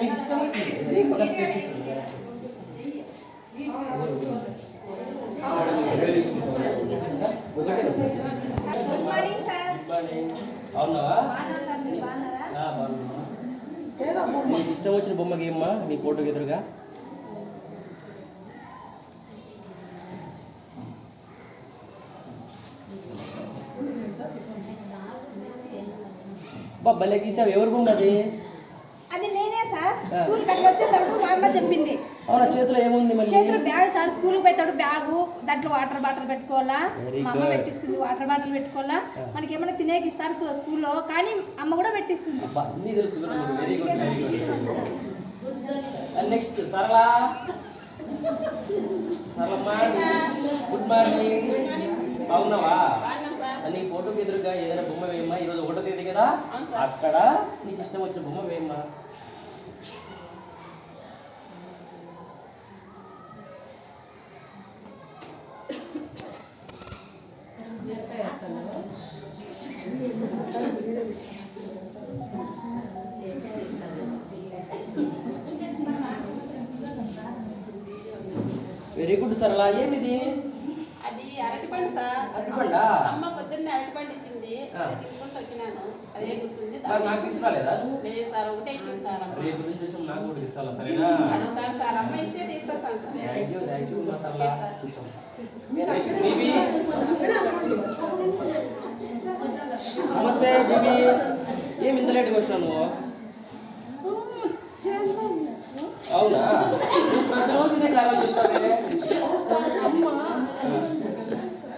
మీకు ఇష్టం వచ్చింది స్కెచెస్ అవునావా? మీకు ఇష్టం వచ్చిన బొమ్మకి ఏమ్మా మీ ఫోటోకి ఎదురుగా భలే గీసావు. ఎవరు బొమ్మ అది? అది నేనే సార్. స్కూల్ కట్ల వచ్చేటప్పుడు మా అమ్మ చెప్పింది. అవునా? చేతిలో ఏముంది? మరి చేతిలో బ్యాగ్ సార్. స్కూల్కి పోయేటప్పుడు బ్యాగు, దాంట్లో వాటర్ బాటిల్ పెట్టుకోవాలా, మా అమ్మ పెట్టిస్తుంది. వాటర్ బాటిల్ పెట్టుకోవాలా, మనకి ఏమైనా తినేకి ఇస్తారు స్కూల్లో, కానీ అమ్మ కూడా పెట్టిస్తుంది. అన్నీ తెలుసు. Very good, very good. Next Sarala. సరళమ్మ, గుడ్ మార్నింగ్. అవునావా? నీ ఫోటోకి ఎదురుగా ఏదైనా బొమ్మ వేయమ్మా. ఈరోజు 1వ తేదీ కదా, అక్కడ నీకు ఇష్టం వచ్చిన బొమ్మ వేయమ్మా. వెరీ గుడ్ సరళ. ఏమిది? అది అరటిపండు సార్. అరటిపండా? అమ్మ పొద్దున్నే అరటిపండు ఇచ్చింది, తినుకుంటూ వచ్చినాను. అదే గుర్తుంది. నాకు తీసుకురాలేదా? లేదు సార్, ఒకటే ఇచ్చింది సార్. రేపు నుంచి చూసాం, నాకు కూడా తీసుకోవాలా? సరేనా? అడుగుతాను సార్, అమ్మ ఇస్తే తీసుకొస్తాను సార్. థ్యాంక్ యూ సరళ. నమస్తే బీబీ. ఏమి ఇంత లేట్గా వచ్చినావు నువ్వు? అవునా? ప్రతిరోజు ఇదే కారణం చెప్తావే.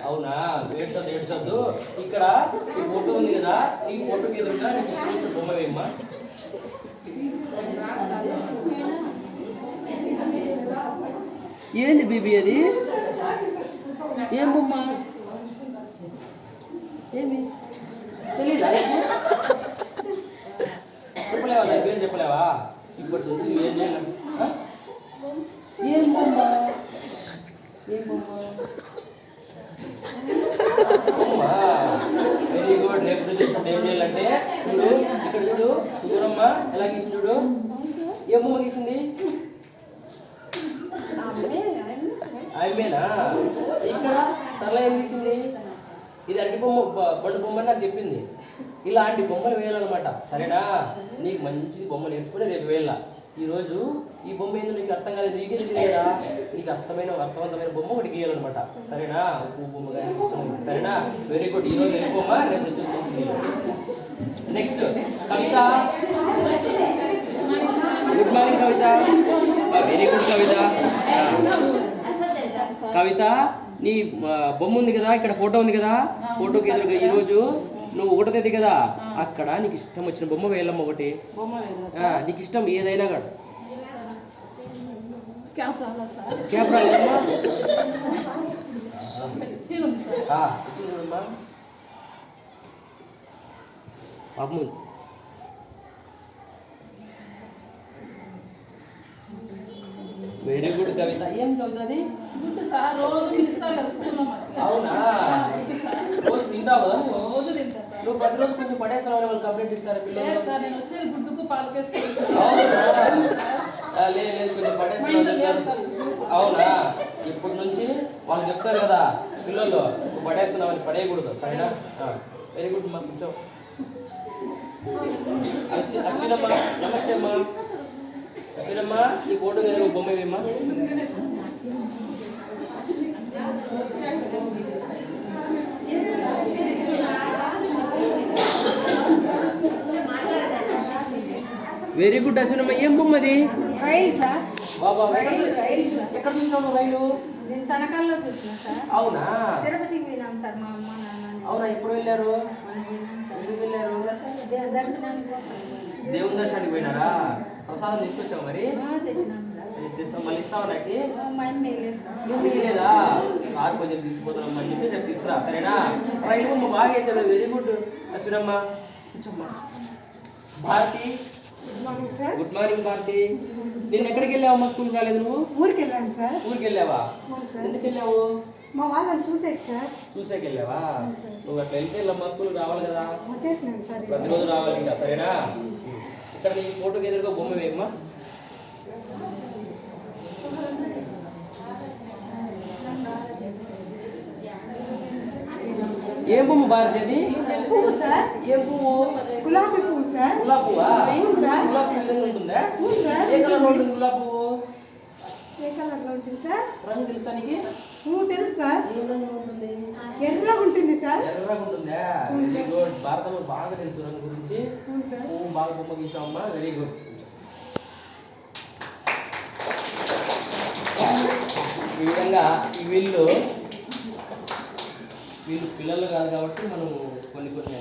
అవునా? ఏడ్చొద్దు. ఇక్కడ ఈ ఫోటో ఉంది కదా, ఈ ఫోటోకి ఎదురుగా నీకు ఇష్టం వచ్చిన బొమ్మ వేయమ్మా. ఏంది బీబీ అది? ఏం బొమ్మ? ఏమి తెలీదా? చెప్పలేవా? దాని పేరు చెప్పలేవా? ఇప్పటి నుంచి ఏం చేయను. ఏం బొమ్మ? ఏం బొమ్మ? Very good. రేపు చూసినప్పుడు ఏం చేయాలంటే చూడు, ఇక్కడ చూడు, సుగురమ్మ ఎలా గీసింది చూడు. ఏ బొమ్మ గీసింది? ఆమెనా? ఇక్కడ సరళ ఏం గీసింది? ఇది అరటి బొమ్మ, బండు బొమ్మ నాకు చెప్పింది. ఇలాంటి బొమ్మలు వేయాలన్నమాట. సరేనా? నీకు మంచి బొమ్మ నేర్చుకుని రేపు వేయాల. ఈరోజు ఈ బొమ్మ ఏందో నీకు అర్థం కాలేదు, నీకే తెలియదు కదా. నీకు అర్థవంతమైన బొమ్మ ఒకటి గీయాలన్నమాట. సరేనా? బొమ్మ కానీ ఇష్టం. సరేనా? Very good. ఈరోజు ఏ బొమ్మ రేపు చూస్తుంది. నెక్స్ట్ కవిత. గుడ్ మార్నింగ్ కవిత. వెరీ గుడ్ కవిత. కవిత, నీ బొమ్మ ఉంది కదా, ఇక్కడ ఫోటో ఉంది కదా, ఫోటోకి ఎదురుగా ఈరోజు నువ్వు 1వ తేదీ కదా, అక్కడ నీకు ఇష్టం వచ్చిన బొమ్మ వేయాలమ్మ. ఒకటి నీకు ఇష్టం ఏదైనా కాదు. క్యాప్ రాలేదమ్మా? అమ్ము. వెరీ గుడ్ కవిత. ఏం కవిత అది? గుడ్డు సార్. రోజు పిలుస్తారు కదా స్కూల్లో. అవునా? రోజు తింటావు కదా? రోజు తింటా సార్. నువ్వు ప్రతిరోజు కొంచెం పడేసిన వాళ్ళు కంప్లైంట్ ఇస్తారు పిల్లలు. సార్, నేను వచ్చేది గుడ్డుకు పాలకేసుకుంటాను. లేదు, కొంచెం పడేసిన. అవునా? ఇప్పటి నుంచి వాళ్ళు చెప్తారు కదా పిల్లలు, నువ్వు పడేస్తున్నావు, పడేయకూడదు. సరేనా? వెరీ గుడ్ అమ్మా. కూర్చో. అశ్వినమ్మ. నమస్తే అమ్మా. అశ్వినమ్మ, ఈ ఫోటో కదా బొమ్మ ఏమమ్మా? వెరీ గుడ్ అశ్వినమ్మ. ఏం బొమ్మ అది? రైలు సార్. బాబా, రైలు సార్. ఎక్కడ చూసినావు రైలు? నేను తనకాల్లో చూసిన సార్. అవునా? తిరుపతికి వెళ్ళాం సార్, మా అమ్మ నాన్న. అవునా? ఎప్పుడు వెళ్ళారు? ఎందుకు వెళ్ళారు? దర్శనానికి కోసం. దేవుని దర్శనానికి పోయినారా? ప్రసాదం తీసుకొచ్చావు మరి? తెచ్చినాం సార్. తెస్తాం. మళ్ళీ ఇస్తావా నాకు? మా అమ్మ వెళ్ళేస్తాం. ఏం లేదా? సార్ కొంచెం తీసుకుపోతాం అని చెప్పి రేపు తీసుకురా. సరేనా? రైలు బొమ్మ బాగా వేసాడు. వెరీ గుడ్ అశ్వినమ్మ. కూర్చోమ్మా. భారతి. Good morning Bharathi. నేను ఎక్కడికి వెళ్ళావమ్మా? స్కూల్కి రాలేదు నువ్వు? ఊరికి వెళ్ళాను సార్. ఊరికి వెళ్ళావా? ఎందుకు వెళ్ళావు? మా వాళ్ళని చూసేది సార్. చూసాక వెళ్ళావా? నువ్వు అట్లా వెళ్తే వెళ్ళమ్మా, స్కూల్కి రావాలి కదా. వచ్చేసినాను సార్. ప్రతిరోజు రావాలి ఇంకా. సరేనా? ఇక్కడ నీ ఫోటోకి ఎదురుగా బొమ్మ వేయమ్మా. ఏం పువ్వు భారతి అది? పువ్వు సార్, ఏం పువ్వు? గులాబీ పువ్వు సార్. గులాబీ పువ్వా? అవును సార్. గులాబీ పువ్వు ఉంటుందా? అవును సార్. ఏ కలర్ లో ఉంటుంది గులాబీ పువ్వు? ఏ కలర్లో ఉంటుంది సార్? రంగు తెలుసా నీకు? పువ్వు తెలుసు సార్. ఏ రంగులో ఉంటుంది? ఎర్రగా ఉంటుంది సార్. ఎర్రగా ఉంటుందా? Very good. భారతంలో బాగా తెలుసు రంగు గురించి. అవును సార్. పువ్వు బాగా బొమ్మ గీసామమ్మా. Very good. ఈ విధంగా ఈ వీళ్ళు పిల్లలు కాదు కాబట్టి మనం కొన్ని